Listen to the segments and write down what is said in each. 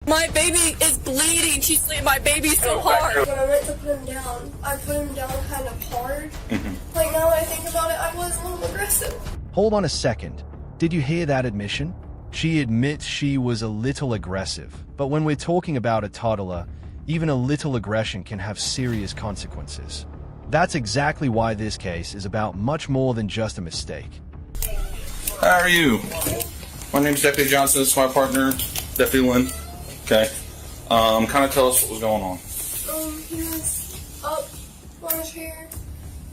My baby is bleeding. She slammed my baby so hard. When I went to put him down, I put him down kind of hard. Like, now that I think about it, I was a little aggressive. Hold on a second. Did you hear that admission? She admits she was a little aggressive. But when we're talking about a toddler, even a little aggression can have serious consequences. That's exactly why this case is about much more than just a mistake. How are you? My name's Deputy Johnson. This is my partner, Deputy Lynn. Okay. Kind of tell us what was going on. He was up on a chair.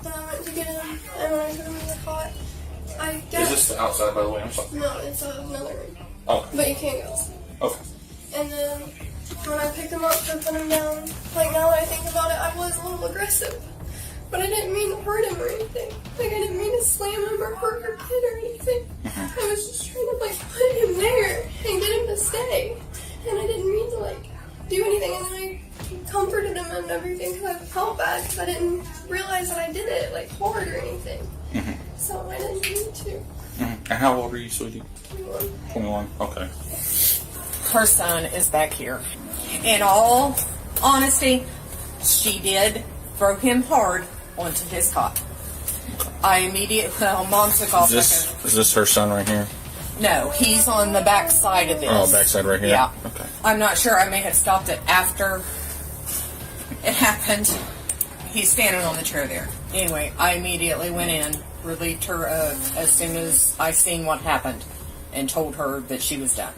Then I went to get him, and when I put him in the cot, I got... Is this the outside, by the way? I'm sorry. No, it's another room. Oh. But you can't go outside. Okay. And then when I picked him up to put him down, like, now that I think about it, I was a little aggressive. But I didn't mean to hurt him or anything. Like, I didn't mean to slam him or hurt your kid or anything. I was just trying to, like, put him there and get him to stay. And I didn't mean to, like, do anything. And then I comforted him and everything because I felt bad because I didn't realize that I did it, like, hard or anything. So I didn't mean to. And how old are you, sweetie? 21. 21. Okay. Her son is back here. In all honesty, she did throw him hard onto his cot. I immediately, Mom took off. Is this her son right here? No, he's on the back side of this. Oh, back side right here? Yeah. Okay. I'm not sure. I may have stopped it after it happened. He's standing on the chair there. Anyway, I immediately went in, relieved her as soon as I seen what happened, and told her that she was done.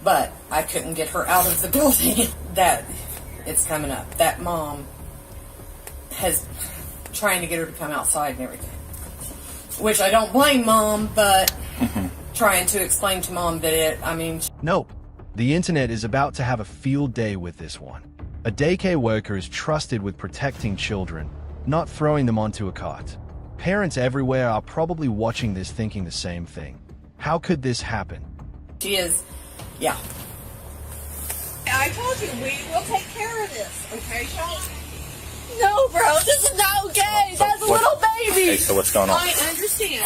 But I couldn't get her out of the building. That it's coming up. That mom has trying to get her to come outside and everything. Which I don't blame Mom, but trying to explain to Mom that Nope. The internet is about to have a field day with this one. A daycare worker is trusted with protecting children, not throwing them onto a cot. Parents everywhere are probably watching this thinking the same thing. How could this happen? she is, yeah. I told you, we will take care of this, okay, Sean? No, bro, this is not okay. That's a little baby. Hey, so what's going on? I understand.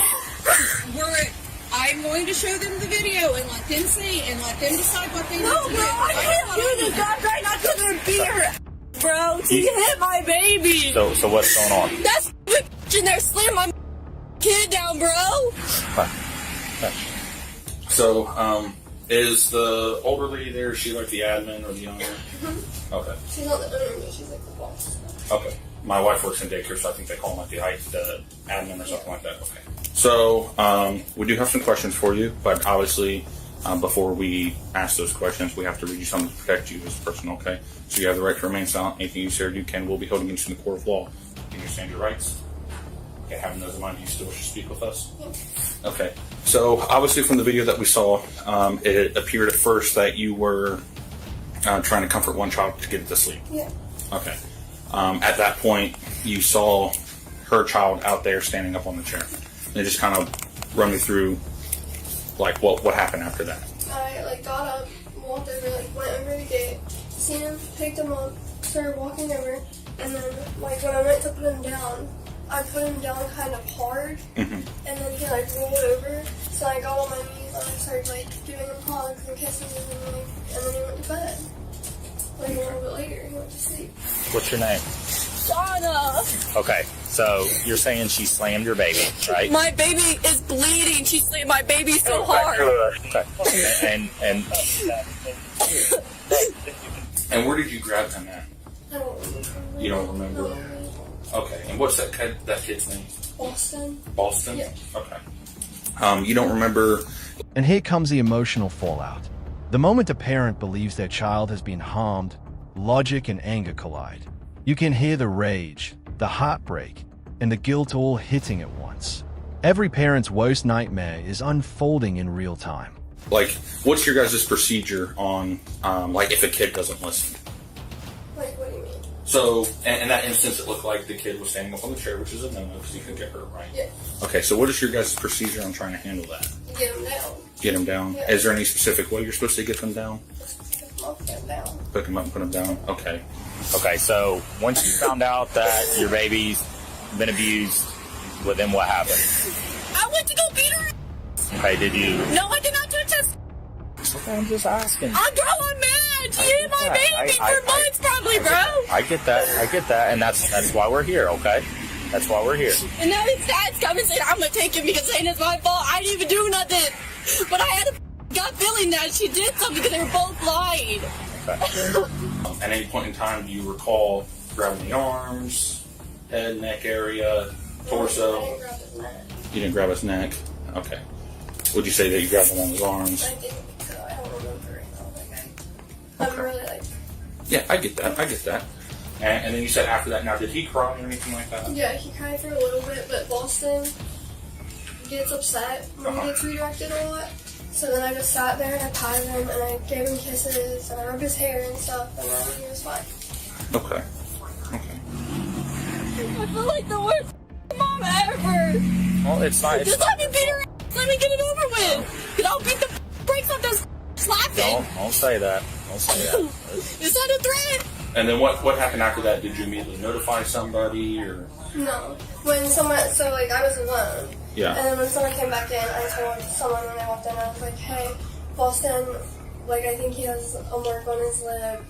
I'm going to show them the video and let them see and let them decide what they need to do. No, bro, I can't do this. I'm trying not to their beer. Bro, she hit my baby. So what's going on? That's in there slam my kid down, bro. So, is the older lady there, is she like the admin or the owner? Okay. She's not the owner, but she's like the boss. Okay. My wife works in daycare, so I think they call them like the admin or something like that. Okay. So, we do have some questions for you, but obviously, before we ask those questions, we have to read you something to protect you as a person, okay? So you have the right to remain silent. Anything you say or do can will be held against you in the court of law. Do you understand your rights? Okay, having those in mind, do you still wish to speak with us? Yes. Okay. So, obviously from the video that we saw, it appeared at first that you were trying to comfort one child to get it to sleep. Yeah. Okay. At that point, you saw her child out there standing up on the chair. And just kind of run me through, like, what happened after that. I, like, got up, walked over, like, went over the gate, seen him, picked him up, started walking over, and then, like, when I went to put him down, I put him down kind of hard, and then he, like, rolled over, so I got on my knees, and I started, like, giving him hugs and kisses, and then he went to bed. Like, a little bit later, he went to sleep. What's your name? Shauna. Okay, so you're saying she slammed your baby, right? My baby is bleeding. She slammed my baby so hard. Okay. And And where did you grab him at? I don't remember. You don't remember? No. Okay. And what's that kid's name? Boston? Boston? Yeah. Okay. You don't remember... And here comes the emotional fallout. The moment a parent believes their child has been harmed, logic and anger collide. You can hear the rage, the heartbreak, and the guilt all hitting at once. Every parent's worst nightmare is unfolding in real time. Like, what's your guys' procedure on, like, if a kid doesn't listen? Like, what do you mean? So, in that instance, it looked like the kid was standing up on the chair, which is a no-no because you can get hurt, right? Yeah. Okay, so what is your guys' procedure on trying to handle that? Get him down. Get him down? Yeah. Is there any specific way you're supposed to get them down? Just pick him up, get him down. Pick them up and put them down? Okay. okay, so once you found out that your baby's been abused, well, then what happened? I went to go beat her. Okay, did you? No, I did not touch her. Okay, I'm just asking. I'm mad. been my baby for months, probably, bro. I get that, and that's why we're here, okay? That's why we're here. And now his dad's coming saying I'm gonna take him because saying it's my fault. I didn't even do nothing. But I had a gut feeling that she did something because they were both lying. Okay. At any point in time, do you recall grabbing the arms, head, neck area, torso? I didn't grab his neck. You didn't grab his neck? Okay. Would you say that you grabbed him on his arms? I didn't, so I don't remember right now. I'm really like... Yeah, I get that. And then you said after that, now did he cry or anything like that? Yeah, he cried for a little bit, but Boston gets upset when he gets redirected a lot. So then I just sat there and I patted him and I gave him kisses and I rubbed his hair and stuff, and then he was fine. Okay. I feel like the worst mom ever. Well, it's not. Just let me beat her ass. Let me get it over with. Because I'll beat the brakes off those slapping. Don't say that. Don't say that. Is that a threat? And then what happened after that? Did you immediately notify somebody or? No. When someone, so like I was alone. Yeah. And then when someone came back in, I told someone when I walked in, I was like, hey, Boston, like I think he has a mark on his lip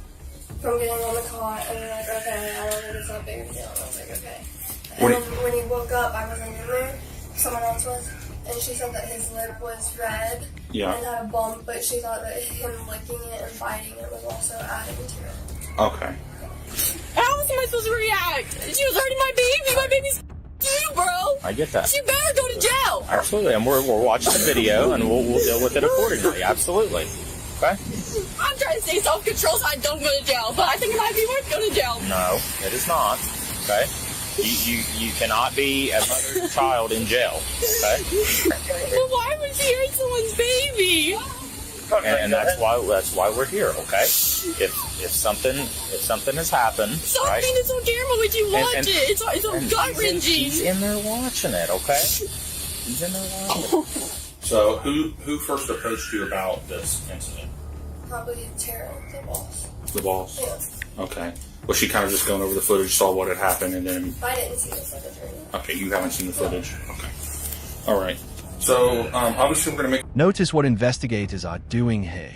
from getting on the cot. And they're like, okay, I don't think it's that big of a deal. And I was like, okay. And then when he woke up, I wasn't in there. Someone else was. And she said that his lip was red Yeah. and had a bump, but she thought that him licking it and biting it was also adding to it. Okay. How was I supposed to react? She was hurting my baby. My baby's you, bro. I get that. She better go to jail. Absolutely, and we're watching the video, and we'll deal with it accordingly. Absolutely. Okay. I'm trying to stay self-control so I don't go to jail, but I think it might be worth going to jail. No, it is not. Okay. You cannot be a mother's child in jail. Okay. But why would she hurt someone's baby? And that's why we're here. Okay. If something has happened, Stop right? being this on camera when you watch And- it. It's gut wrenching. He's in there watching it. Okay. He's in there watching it. So who first approached you about this incident? Probably Tara, the boss. The boss. Yeah. Okay. Was she kind of just going over the footage, saw what had happened, and then? I didn't see the footage or anything. Okay, you haven't seen the footage. Okay. All right. So obviously we're going to make. Notice what investigators are doing here.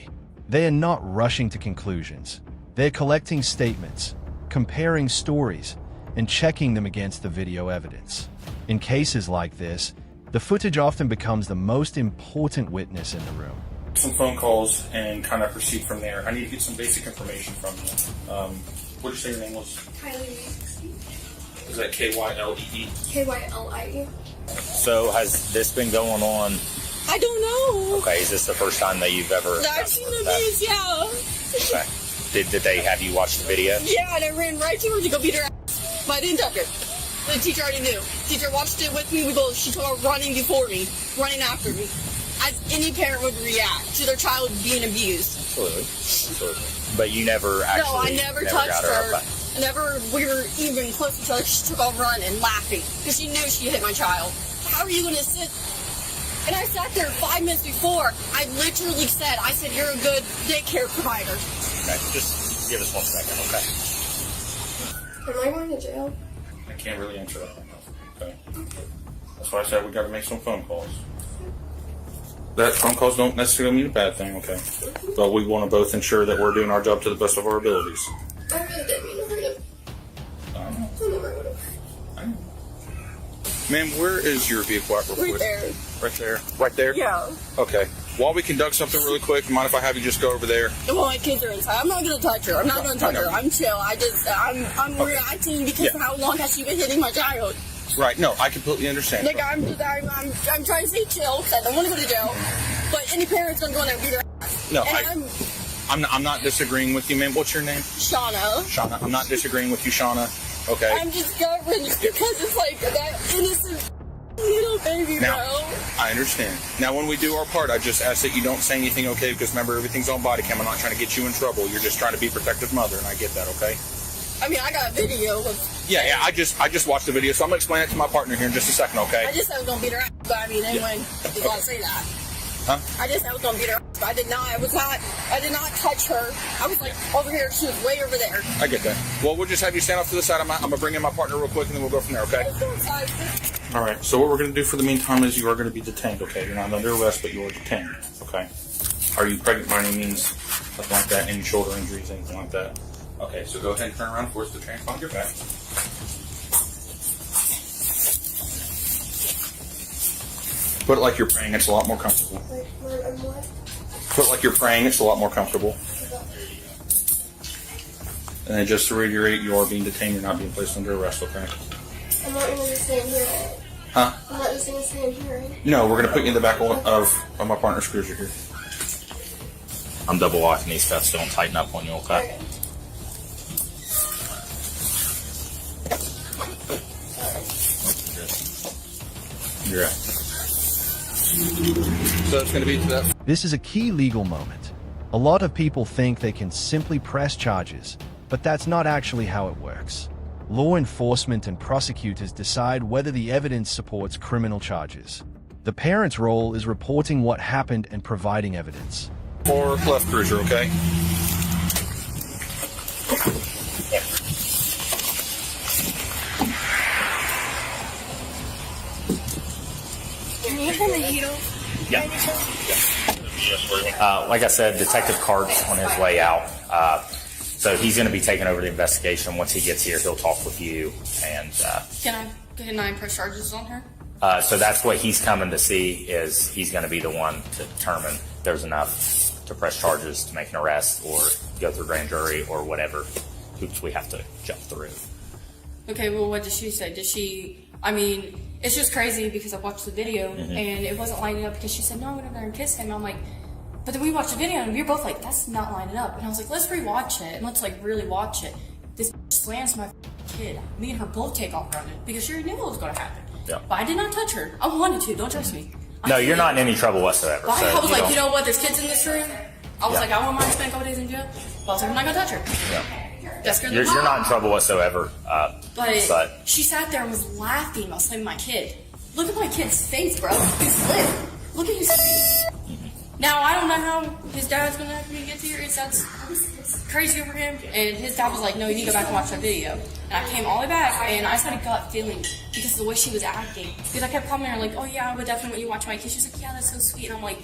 They are not rushing to conclusions. They're collecting statements, comparing stories, and checking them against the video evidence. In cases like this, the footage often becomes the most important witness in the room. Some phone calls and kind of proceed from there. I need to get some basic information from you. What did you say your name was? Kylie Weeks. Is that K-Y-L-E-E? K-Y-L-I-E. So has this been going on? I don't know. Okay, is this the first time that you've ever? I've seen the videos, yeah. Okay. Did they have you watch the video? Yeah, and I ran right to her to go beat her ass. But I didn't touch her. The teacher already knew. Teacher watched it with me. She told her running before me, running after me. As any parent would react to their child being abused. Absolutely. But you never actually. No, I never touched got her. Okay. Never. We were even close to each other. She took off running, laughing, because she knew she hit my child. How are you going to sit? And I sat there 5 minutes before. I literally said, you're a good daycare provider. Okay, just give us 1 second, okay? Am I going to jail? I can't really answer that right now. Okay. That's why I said we got to make some phone calls. That phone calls don't necessarily mean a bad thing, okay? But we want to both ensure that we're doing our job to the best of our abilities. I really didn't mean to hurt him. I know. I never would have. I know. Ma'am, where is your vehicle at real quick? Right there. Right there? Right there? Yeah. Okay. While we conduct something really quick, mind if I have you just go over there? Well, my kids are inside. I'm not going to touch her. I'm not going to touch her. I'm chill. I'm reacting because how long has she been hitting my child? Right. No, I completely understand. Like, I'm trying to stay chill because I don't want to go to jail. But any parent's going to go in there and beat her ass. No, And I'm not disagreeing with you, ma'am. What's your name? Shauna. Shauna. I'm not disagreeing with you, Shauna. Okay. I'm just gut-wrenched because it's like that innocent little baby, Now, bro. I understand. Now, when we do our part, I just ask that you don't say anything, okay? Because remember, everything's on Bodycam. I'm not trying to get you in trouble. You're just trying to be a protective mother, and I get that, okay? I mean, I got a video of... Yeah, I just watched the video, so I'm going to explain it to my partner here in just a second, okay? I just said I was going to beat her ass, but I mean, anyone is going to say that. Huh? I just said I was going to beat her ass, but I did not touch her. I was like over here, she was way over there. I get that. Well, we'll just have you stand off to the side. I'm going to bring in my partner real quick, and then we'll go from there, okay? All right, so what we're going to do for the meantime is you are going to be detained, okay? You're not under arrest, but you are detained, okay? Are you pregnant by any means? something like that, any shoulder injuries, anything like that. Okay, so go ahead and turn around for us to transpond your back. Put it like you're praying, it's a lot more comfortable. Like, I'm what? Put it like you're praying, it's a lot more comfortable. And then just to reiterate, you are being detained, you're not being placed under arrest, okay? I'm not gonna just stay in here, right? Huh? I'm not just gonna stay in here, right? No, we're going to put you in the back of my partner's cruiser here. I'm double locking these cuffs, so don't tighten up on you, okay? Okay. You're right. So it's going to be to that. This is a key legal moment. A lot of people think they can simply press charges, but that's not actually how it works. Law enforcement and prosecutors decide whether the evidence supports criminal charges. The parent's role is reporting what happened and providing evidence. Or left cruiser, okay? Can you turn the heat off? Yeah. Like I said, Detective Cart's on his way out. So he's going to be taking over the investigation. Once he gets here, he'll talk with you. And Can I press charges on her? so that's what he's coming to see, is he's going to be the one to determine if there's enough to press charges to make an arrest or go through grand jury or whatever hoops we have to jump through. Okay, well, what did she say? It's just crazy because I watched the video and it wasn't lining up because she said, no, I went over there and kissed him. I'm like, but then we watched the video and we were both like, that's not lining up. And I was like, let's rewatch it and let's really watch it. This slams my kid. Me and her both take off running because she already knew what was going to happen. Yeah. But I did not touch her. I wanted to. Don't trust me. No, you're not in any trouble whatsoever. But So I was like, don't- you know what? There's kids in this room. I was Yeah. like, I want mine to spend a couple days in jail. But I was like, I'm not going to touch her. Yeah. That's good. You're not in trouble whatsoever. But she sat there and was laughing about slamming my kid. Look at my kid's face, bro. His lip. Look at his face. Now, I don't know how his dad's going to have me get to here. That's crazy for him. And his dad was like, no, you need to go back and watch that video. And I came all the way back, and I just had a gut feeling because of the way she was acting. Because I kept calling her like, oh, yeah, I would definitely want you to watch my kid. She's like, yeah, that's so sweet. And I'm like,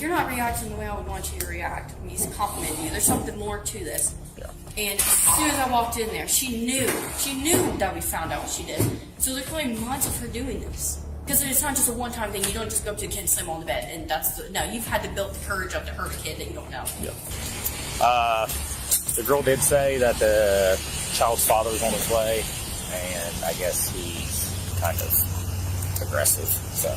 you're not reacting the way I would want you to react. I mean, he's complimenting you. There's something more to this. Yeah. And as soon as I walked in there, she knew that we found out what she did. So there's probably months of her doing this. Because it's not just a one-time thing. You don't just go up to a kid and slam on the bed. And no, you've had to build the courage up to hurt a kid that you don't know. Yeah. The girl did say that the child's father is on his way, and I guess he's kind of aggressive. So,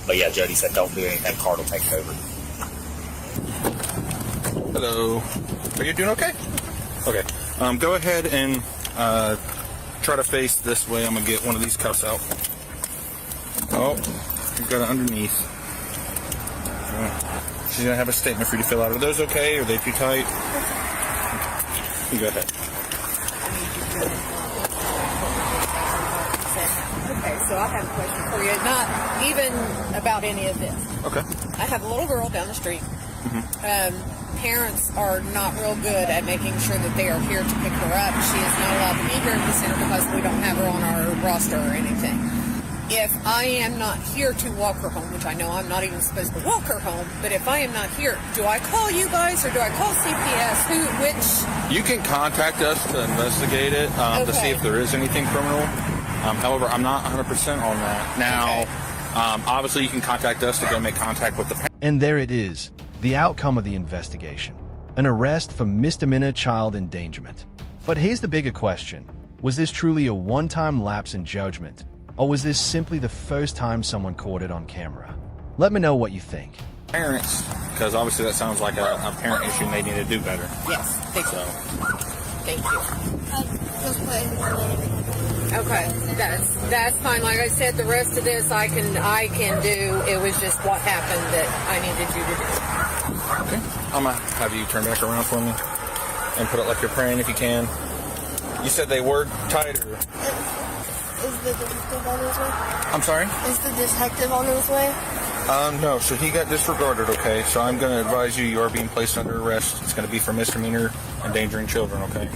but yeah, Jody said don't do anything. Card will take it over. Hello. Are you doing okay? Okay. Go ahead and try to face this way. I'm going to get one of these cuffs out. Oh, you've got it underneath. She's going to have a statement for you to fill out. Are those okay? Are they too tight? You go ahead. Okay, so I have a question for you. Not even about any of this. Okay. I have a little girl down the street. Parents are not real good at making sure that they are here to pick her up. She is not allowed to be here at the center because we don't have her on our roster or anything. If I am not here to walk her home, which I know I'm not even supposed to walk her home, but if I am not here, do I call you guys or do I call CPS? Which? You can contact us to investigate it to see if there is anything criminal. However, I'm not 100% on that. Now, obviously, you can contact us to go make contact with the parent. And there it is, the outcome of the investigation. An arrest for misdemeanor child endangerment. But here's the bigger question. Was this truly a one-time lapse in judgment? Or was this simply the first time someone caught it on camera? Let me know what you think. Parents, because obviously that sounds like a parent issue and they need to do better. Yes, thank you. Thank you. Just put it Okay, that's fine. Like I said, the rest of this I can do. It was just what happened that I needed you to do. Okay. I'm going to have you turn back around for me and put it like you're praying if you can. You said they were tight or... Is the detective on his way? I'm sorry? Is the detective on his way? No, so he got disregarded, okay? So I'm going to advise you are being placed under arrest. It's going to be for misdemeanor endangering children, okay?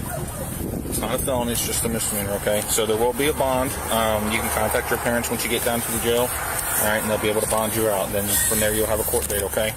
It's not a felony, it's just a misdemeanor, okay? So there will be a bond. You can contact your parents once you get down to the jail, all right, and they'll be able to bond you out. Then from there, you'll have a court date, okay?